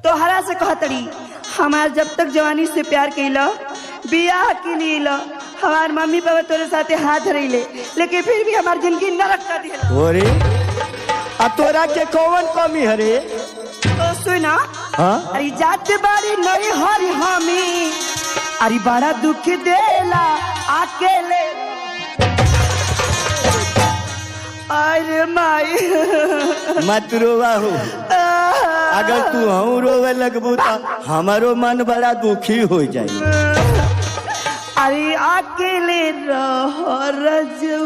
तोहरा से कहतड़ी हमार जब तक जवानी से प्यार कैला बियाह के लिए ला हमार मम्मी पापा तोरे साथे हाथ धरैले लेकिन फिर भी हमार जिंदगी नरक कर दिया। ओरे आ तोरा के कौन कमी हरे? तो सुना अरे जाते बारी नहीं हरी हमी अरे बड़ा दुख देला अकेले अरे माई मत रोवा हो। अगर तू हम रोवे लगबू तो हमारो मन बड़ा दुखी हो जाए। अरे अकेले रहो रजू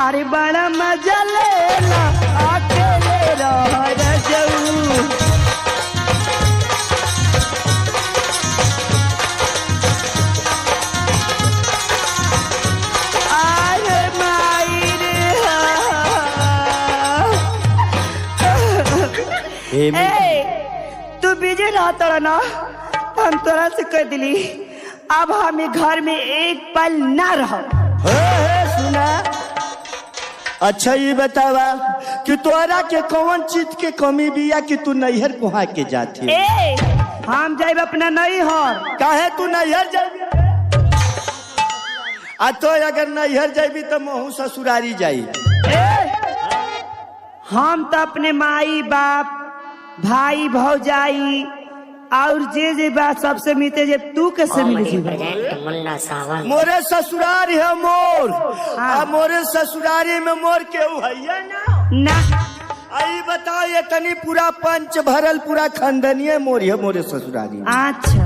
अरे बड़ा मजा लेला अकेले रहो रजू। अरे माई रे तू बिजी रहता ना हम तोरा से कह दिली अब हमें घर में एक पल ना रहो। सुना अच्छा ये बतावा कि तोरा के कौन चीज के कमी बिया कि तू नैहर कुहा के जाती? हम जाए अपना नैहर। काहे तू नैहर जाबी? आ तो अगर नैहर जाबी तो महू ससुरारी जाई। हम तो अपने माई बाप भाई भौजाई और जे बात सबसे मिलते जे तू कैसे मिली? मुन्ना सावन मोरे ससुरारी है मोर। मोरे ससुरारी में मोर केहू है ना? आई बताओ ये तनी पूरा पंच भरल पूरा खंडनीय मोर है मोरे ससुरारी। अच्छा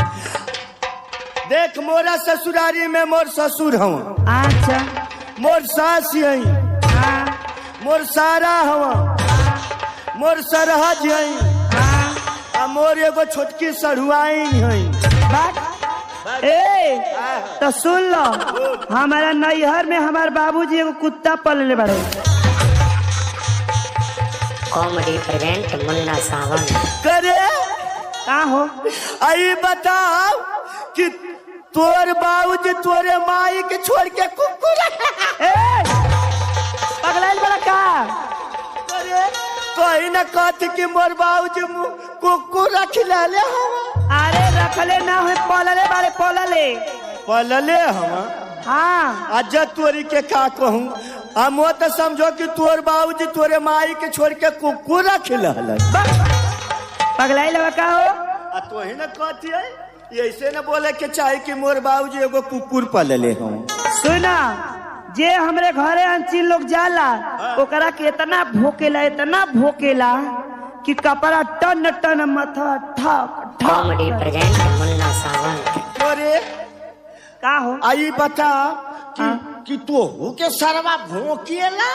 देख मोरा ससुरारी में मोर ससुर हूँ। अच्छा मोर सास हई। मोर सारा हवा मोर सरहज हई। मोर एगो छोटकी सरुआइन हई। तो सुन लो हमारा नैहर में हमारे बाबूजी एगो कुत्ता पलले बड़े। कॉमेडी प्रेजेंट मुन्ना सावन करे का हो? आई बताओ कि तोर बाबूजी तोरे माई के छोड़ के कुकुर पगलाइल बड़ा का? तो ही न कहती कि मोर बाबूजी कुकुर रख ले। अरे रखले ना हुए पलले बारे पलले हम। हाँ आज तोरी के का कहूँ हम तो समझो कि तोर बाबूजी तोरे माई के छोड़ के कुकुर रख ले। पगलाइल बड़ा का हो? तो ही न कहती है ऐसे न बोले के चाहे कि मोर बाबूजी एगो कुकुर पलले हम। सुना जे हमरे घरे अंची लोग जाला ओकरा के इतना भोकेला कि कपड़ा टन टन मथा ठक ठक। कॉमेडी प्रेजेंट मुन्ना सावन तोरे का हो? आई बता कि तू के सरवा भोकेला?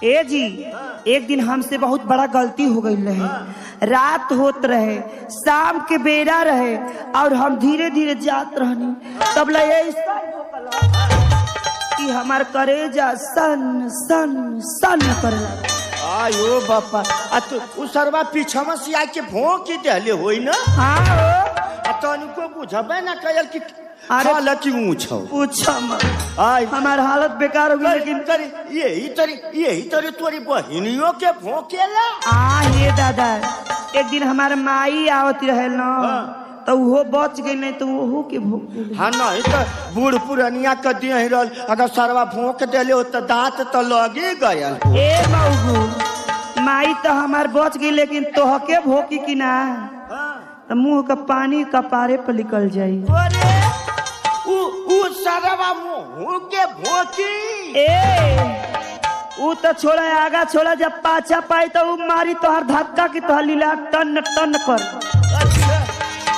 ए जी एक दिन हमसे बहुत बड़ा गलती हो गई रहे। रात होत रहे शाम के बेरा रहे और हम धीरे धीरे जात रहनी तब लगे कि हमार करेजा सन सन सन कर लगा। आयो बापा तू उसरवा पीछा से आके भोंक देले होई ना? हाँ तनिको बुझबे ना कयल कि अरे की ऊंचो पूछा मत आई हमार हालत बेकार हो गई। लेकिन यही तरी तोरी बहिनियों के भोंकेला। ये दादा एक दिन हमारे माई आवती रहे ना तो वो बच गई नहीं तो वो के भोंक। हाँ नहीं तो बूढ़ पुरानिया के दिए रहल अगर सरवा भोंक देले हो तो दांत तो लगे गयल। ए मऊगू माई तो हमार बच गई लेकिन तोहके भोकी की ना तो मुंह का पानी कपारे पर निकल जाई। उ सरवा मुंह के भोकी उ तो छोड़ा आगा छोड़ा जब पाछा पाई तो उ मारी तोहर धक्का की तोहर लीला टन टन कर।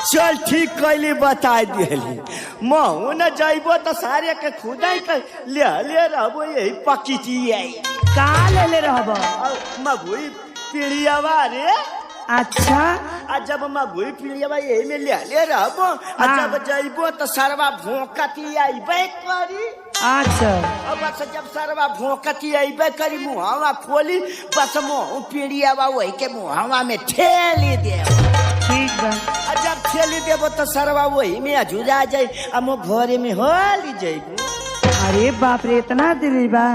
चल ठीक कैली बता दिली महू न जाइबो तो सारे के खुदाई कर ले रहबो यही पकीटी का ले रहबो मगुई पीड़ियावा रे। अच्छा जब मगुई पीड़ियावा यही में ले रहबो जब जाइबो तो सरवा भोंकती आइबे करी। अच्छा अब बस जब सरवा भोंकती आइबे करी मुहावा खोली बस महू पीड़ियावा वही के मुहावा में ठेली दे। ठीक बा जब ठेली देबो तो सरवा वही में अजुरा जाए हम घरे में होली जाइबो। अरे बाप रे इतना देरी बा?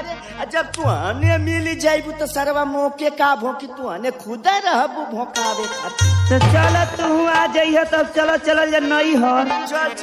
अरे जब तू हने मिल जाइबू तो सरवा मौके का भोंकी तू हने खुद रहबू भोंकावे खातिर। तो चल तू आ जाइए तब चल चल जा नहीं हर चल चल